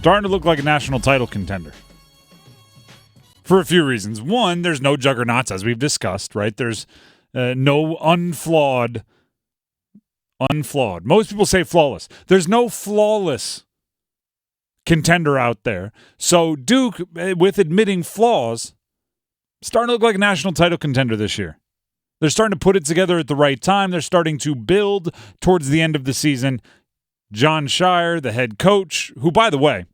starting to look like a national title contender. For a few reasons. One, there's no juggernauts, as we've discussed, right? There's no unflawed. Most people say flawless. There's no flawless contender out there. So Duke, with admitting flaws, starting to look like a national title contender this year. They're starting to put it together at the right time. They're starting to build towards the end of the season. John Shire, the head coach, who, by the way,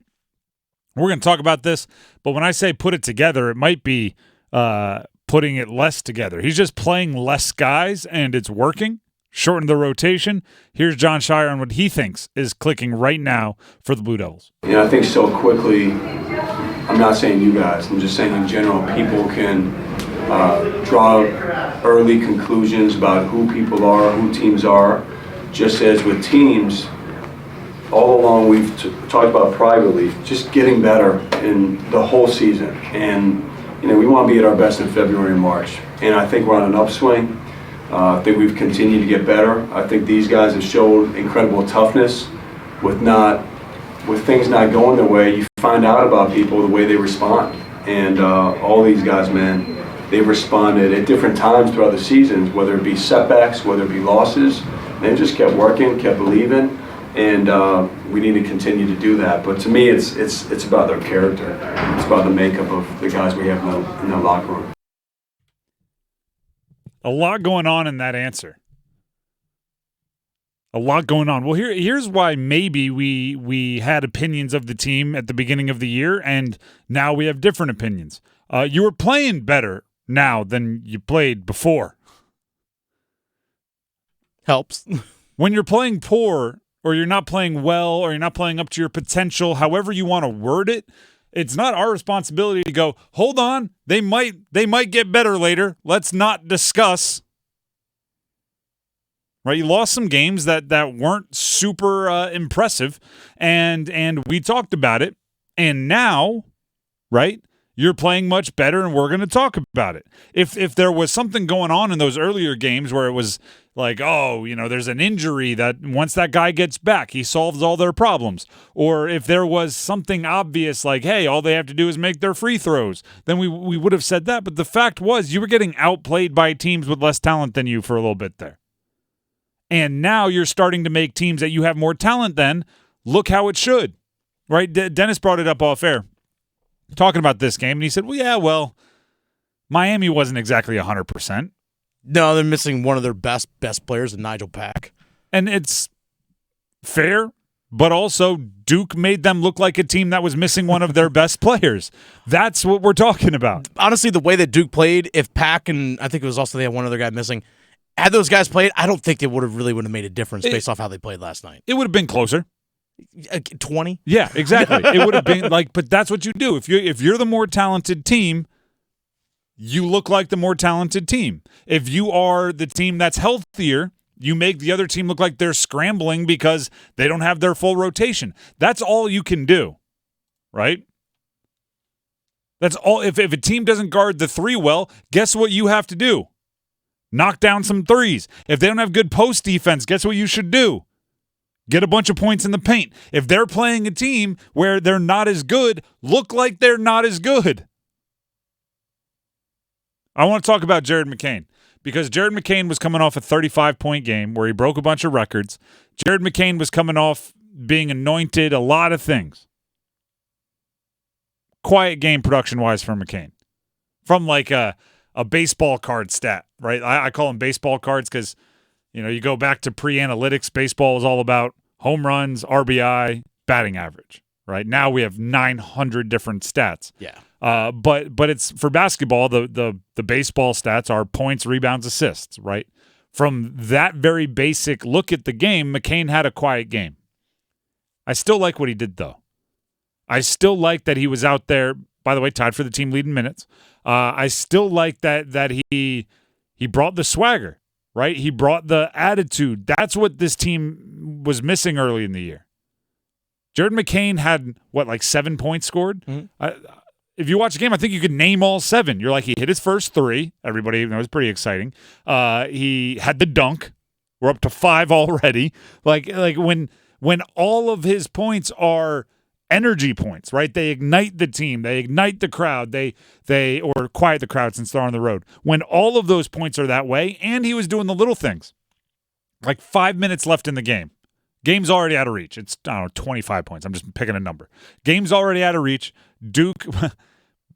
we're going to talk about this, but when I say put it together, it might be putting it less together. He's just playing less guys, and it's working. Shorten the rotation. Here's John Shire on what he thinks is clicking right now for the Blue Devils. I think so quickly, I'm not saying you guys, I'm just saying in general, people can draw early conclusions about who people are, who teams are. Just as with teams, all along we've talked about privately, just getting better in the whole season. And, we want to be at our best in February and March. And I think we're on an upswing. I think we've continued to get better. I think these guys have showed incredible toughness with things not going their way. You find out about people the way they respond. And all these guys, man, they've responded at different times throughout the seasons, whether it be setbacks, whether it be losses. They just kept working, kept believing, and we need to continue to do that. But to me, it's about their character. It's about the makeup of the guys we have in the locker room. A lot going on in that answer. A lot going on. Well, here's why maybe we had opinions of the team at the beginning of the year, and now we have different opinions. You were playing better now than you played before. Helps. When you're playing poor, or you're not playing well, or you're not playing up to your potential, however you want to word it, it's not our responsibility to go, hold on, they might get better later. Let's not discuss. Right? You lost some games that weren't super impressive, and we talked about it. And now, right, you're playing much better, and we're going to talk about it. If there was something going on in those earlier games where it was like, there's an injury that once that guy gets back, he solves all their problems. Or if there was something obvious like, hey, all they have to do is make their free throws, then we would have said that. But the fact was you were getting outplayed by teams with less talent than you for a little bit there. And now you're starting to make teams that you have more talent than look how it should. Right? Dennis brought it up off air talking about this game, and he said, Miami wasn't exactly 100%. No, they're missing one of their best players in Nigel Pack. And it's fair, but also Duke made them look like a team that was missing one of their best players. That's what we're talking about. Honestly, the way that Duke played, if Pack and I think it was also they had one other guy missing, had those guys played, I don't think they would have made a difference based off how they played last night. It would have been closer. 20? Yeah, exactly. It would have been but that's what you do. If you're the more talented team, you look like the more talented team. If you are the team that's healthier, you make the other team look like they're scrambling because they don't have their full rotation. That's all you can do, right? That's all. If a team doesn't guard the three well, guess what you have to do? Knock down some threes. If they don't have good post defense, guess what you should do? Get a bunch of points in the paint. If they're playing a team where they're not as good, look like they're not as good. I want to talk about Jared McCain because Jared McCain was coming off a 35-point game where he broke a bunch of records. Jared McCain was coming off being anointed a lot of things. Quiet game production-wise for McCain. From like a baseball card stat, right? I call them baseball cards because, you go back to pre-analytics. Baseball was all about home runs, RBI, batting average, right? Now we have 900 different stats. Yeah. But it's for basketball, the baseball stats are points, rebounds, assists, right? From that very basic look at the game, McCain had a quiet game. I still like what he did, though. I still like that he was out there, by the way, tied for the team lead in minutes. I still like that he brought the swagger, right? He brought the attitude. That's what this team was missing early in the year. Jared McCain had, 7 points scored? Mm-hmm. If you watch the game, I think you could name all 7. You're like, he hit his first 3. Everybody knows, pretty exciting. He had the dunk. We're up to 5 already. Like when all of his points are energy points, right? They ignite the team. They ignite the crowd. They or quiet the crowd since they're on the road. When all of those points are that way, and he was doing the little things. Like 5 minutes left in the game. Game's already out of reach. It's, I don't know, 25 points. I'm just picking a number. Game's already out of reach. Duke,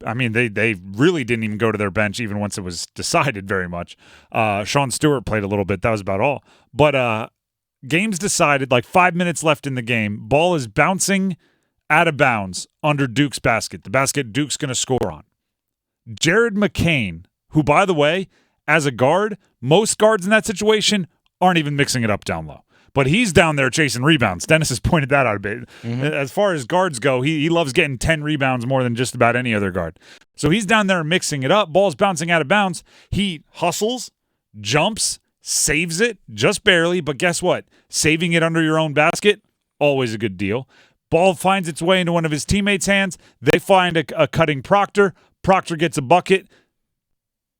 I mean, they really didn't even go to their bench even once it was decided very much. Sean Stewart played a little bit. That was about all. But game's decided, like 5 minutes left in the game. Ball is bouncing out of bounds under Duke's basket. The basket Duke's going to score on. Jared McCain, who, by the way, as a guard, most guards in that situation aren't even mixing it up down low. But he's down there chasing rebounds. Dennis has pointed that out a bit. Mm-hmm. As far as guards go, he loves getting 10 rebounds more than just about any other guard. So he's down there mixing it up. Ball's bouncing out of bounds. He hustles, jumps, saves it just barely. But guess what? Saving it under your own basket, always a good deal. Ball finds its way into one of his teammates' hands. They find a cutting Proctor. Proctor gets a bucket.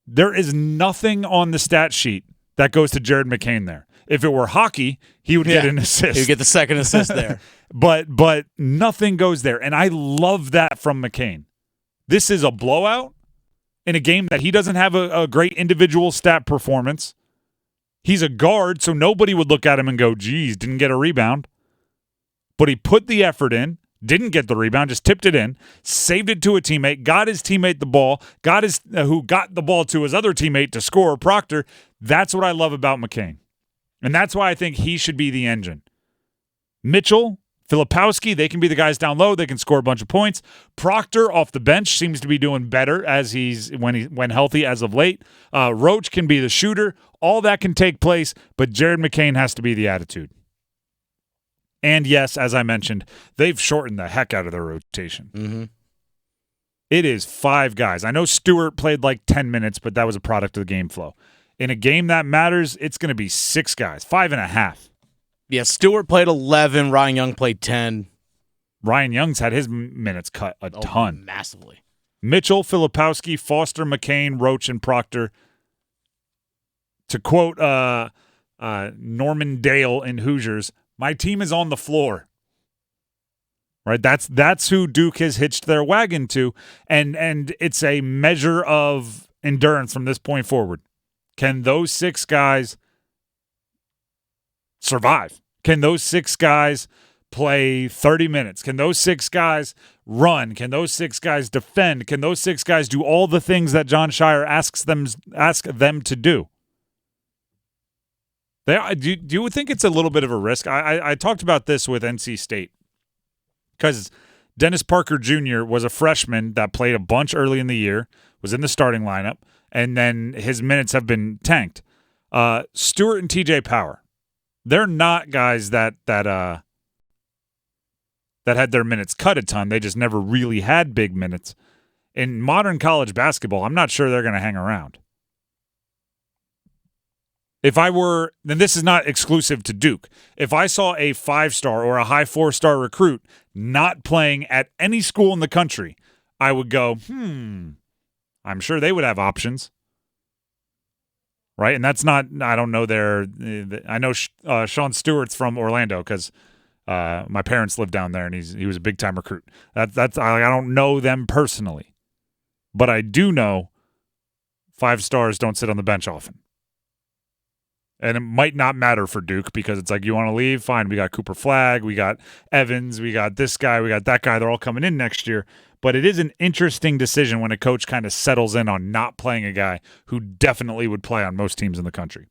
There is nothing on the stat sheet that goes to Jared McCain there. If it were hockey, he would get an assist. He would get the second assist there. but nothing goes there. And I love that from McCain. This is a blowout in a game that he doesn't have a great individual stat performance. He's a guard, so nobody would look at him and go, geez, didn't get a rebound. But he put the effort in, didn't get the rebound, just tipped it in, saved it to a teammate, got his teammate the ball, who got the ball to his other teammate to score, Proctor. That's what I love about McCain. And that's why I think he should be the engine. Mitchell, Filipowski, they can be the guys down low. They can score a bunch of points. Proctor off the bench seems to be doing better as when healthy as of late. Roach can be the shooter. All that can take place, but Jared McCain has to be the attitude. And yes, as I mentioned, they've shortened the heck out of their rotation. Mm-hmm. It is 5 guys. I know Stewart played like 10 minutes, but that was a product of the game flow. In a game that matters, it's going to be 6 guys, 5.5. Yeah, Stewart played 11. Ryan Young played 10. Ryan Young's had his minutes cut a ton. Massively. Mitchell, Filipowski, Foster, McCain, Roach, and Proctor. To quote Norman Dale in Hoosiers, my team is on the floor. Right? That's who Duke has hitched their wagon to, and it's a measure of endurance from this point forward. Can those 6 guys survive? Can those 6 guys play 30 minutes? Can those 6 guys run? Can those 6 guys defend? Can those 6 guys do all the things that John Shire asks them to do? Do you think it's a little bit of a risk? I talked about this with NC State because Dennis Parker Jr. was a freshman that played a bunch early in the year, was in the starting lineup, and then his minutes have been tanked. Stewart and TJ Power, they're not guys that had their minutes cut a ton. They just never really had big minutes. In modern college basketball, I'm not sure they're going to hang around. Then this is not exclusive to Duke. If I saw a 5-star or a high 4-star recruit not playing at any school in the country, I would go, I'm sure they would have options. Right? And that's not, I don't know I know Sean Stewart's from Orlando because my parents lived down there and he was a big-time recruit. I don't know them personally. But I do know 5-stars don't sit on the bench often. And it might not matter for Duke because it's like, you want to leave? Fine. We got Cooper Flagg. We got Evans. We got this guy. We got that guy. They're all coming in next year. But it is an interesting decision when a coach kind of settles in on not playing a guy who definitely would play on most teams in the country.